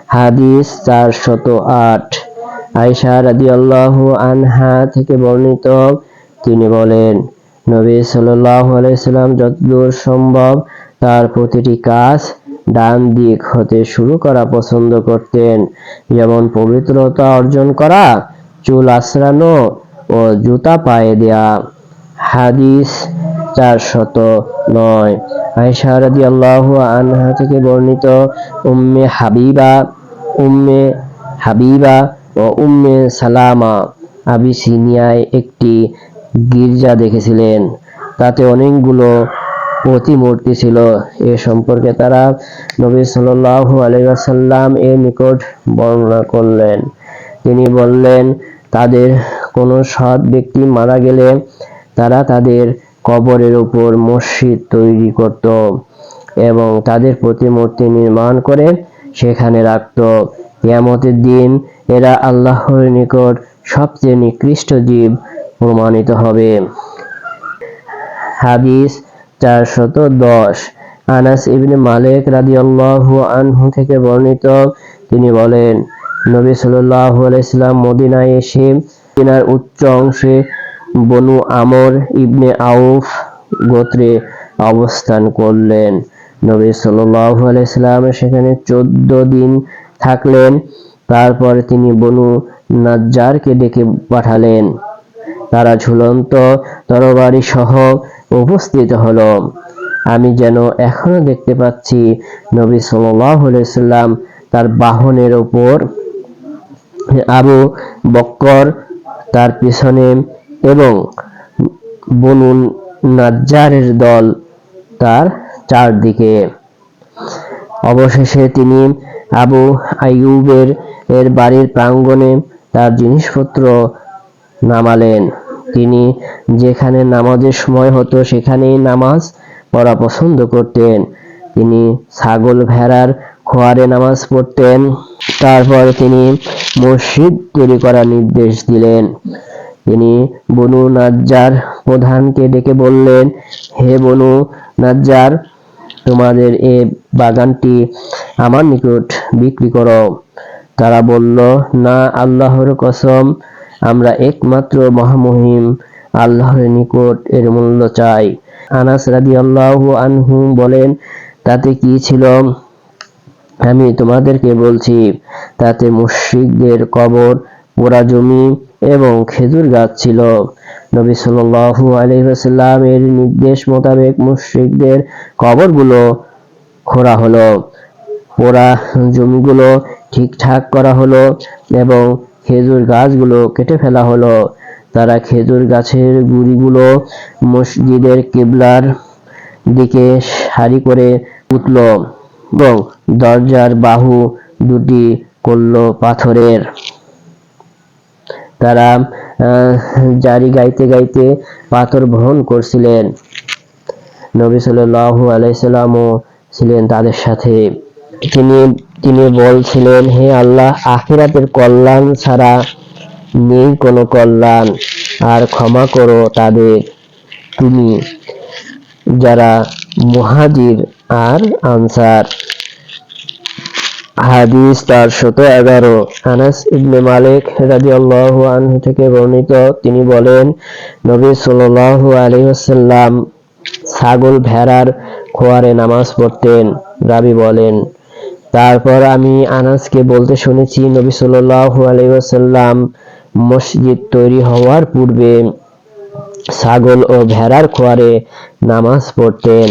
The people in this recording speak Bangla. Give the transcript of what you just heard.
হাদিস 408। আয়েশা রাদিয়াল্লাহু আনহা থেকে বর্ণিত, তিনি বলেন, নবী সাল্লাল্লাহু আলাইহি সাল্লাম যতদূর সম্ভব তার প্রতিটি কাজ ডান দিক হতে শুরু করা পছন্দ করতেন, যেমন পবিত্রতা অর্জন করা, চুল আঁচড়ানো ও জুতা পায়ে দেয়া। হাদিস 409। আয়েশা রাদিয়াল্লাহু আনহা থেকে বর্ণিত, উম্মে হাবিবা ও উম্মে সালামা আবিসিনিয়ায় একটি গির্জা দেখেছিলেন। তাতে অনেকগুলো প্রতিমূর্তি ছিল। এ সম্পর্কে তারা নবী সাল্লাল্লাহু আলাইহি ওয়াসাল্লাম এর নিকট বর্ণনা করলেন। তিনি বললেন, তাদের কোনো সৎ ব্যক্তি মারা গেলে তারা তাদের কবরের উপর মসজিদ তৈরি করত এবং তাদের প্রতিমূর্তি নির্মাণ করে সেখানে রাখত। কিয়ামতের দিন এরা আল্লাহর নিকট সবচেয়ে নিকৃষ্ট জীব প্রমাণিত হবে। হাদিস 410। আনাস ইবনে মালিক রাদিয়াল্লাহু আনহু থেকে বর্ণিত, তিনি বলেন, নবী সাল্লাল্লাহু আলাইহি সাল্লাম মদিনায় এসে মদিনার উচ্চ অংশে বনু আমর ইবনে আউফ গোত্রে অবস্থান করলেন। নবী সাল্লাল্লাহু আলাইহি সাল্লাম সেখানে 14 দিন থাকলেন। তারপর তিনি বনু নাজ্জারকে ডেকে পাঠালেন। তারা ঝুলন্ত তরবারি সহ উপস্থিত হলো। আমি যেন এখনো দেখতে পাচ্ছি নবী সাল্লাল্লাহু আলাইহি সাল্লাম তার বাহনের উপর, আবু বকর তার পিছনে এবং বনু নাজ্জারের দল তার চারদিকে। অবশেষে তিনি আবু আইয়ুবের বাড়ির প্রাঙ্গণে তার জিনিসপত্র নামালেন। তিনি যেখানে নামাজের সময় হতো সেখানেই নামাজ পড়া পছন্দ করতেন। তিনি ছাগল ভেড়ার খোয়ারে নামাজ পড়তেন। তারপর তিনি মসজিদ তৈরি করার নির্দেশ দিলেন। তিনি বনু নাজ্জার প্রধানকে ডেকে বললেন, হে বনু নাজ্জার, তোমাদের এ বাগানটি আমার নিকট বিক্রি করো। তারা বলল, না, আল্লাহর কসম, আমরা একমাত্র মহামহিম আল্লাহর নিকট এর মূল্য চাই। আনাস রাদিয়াল্লাহু আনহু বলেন, তাতে কি ছিল আমি তোমাদেরকে বলছি। তাতে মুশরিকদের কবর, পোড়া জমি এবং খেজুর গাছ ছিল। নবী সাল্লাল্লাহু আলাইহি ওয়াসাল্লাম এর নির্দেশ মোতাবেক মুশরিকদের কবরগুলো খোঁড়া হলো, পোড়া জমিগুলো ঠিকঠাক করা হলো এবং খেজুর গাছগুলো কেটে ফেলা হলো। তারা খেজুর গাছের গুড়িগুলো মসজিদের কিবলার দিকে সারি করে পুঁতল এবং দরজার বাহু দুটি করল পাথরের। তারা জারি গাইতে গাইতে পাথর বহন করছিলেন। নবী সাল্লাল্লাহু আলাইহি সাল্লামও ছিলেন তাদের সাথে। তিনি বলছিলেন, হে আল্লাহ, আখিরাতের কল্যাণ ছাড়া নেই কোনো কল্যাণ, আর ক্ষমা করো তাদের, তুমি যারা মুহাজির আর আনসার। হাদিস 411। আনাস ইবনে মালিক রাদিয়াল্লাহু আনহু থেকে বর্ণিত, তিনি বলেন, নবী সাল্লাল্লাহু আলাইহি ওয়াসাল্লাম ছাগল ভেড়ার খোয়ারে নামাজ পড়তেন। রাবী বলেন, তারপর আমি আনাসকে বলতে শুনেছি, নবী সাল্লাল্লাহু আলাইহি ওয়াসাল্লাম মসজিদ তৈরি হওয়ার পূর্বে ছাগল ও ভেড়ার খোয়ারে নামাজ পড়তেন।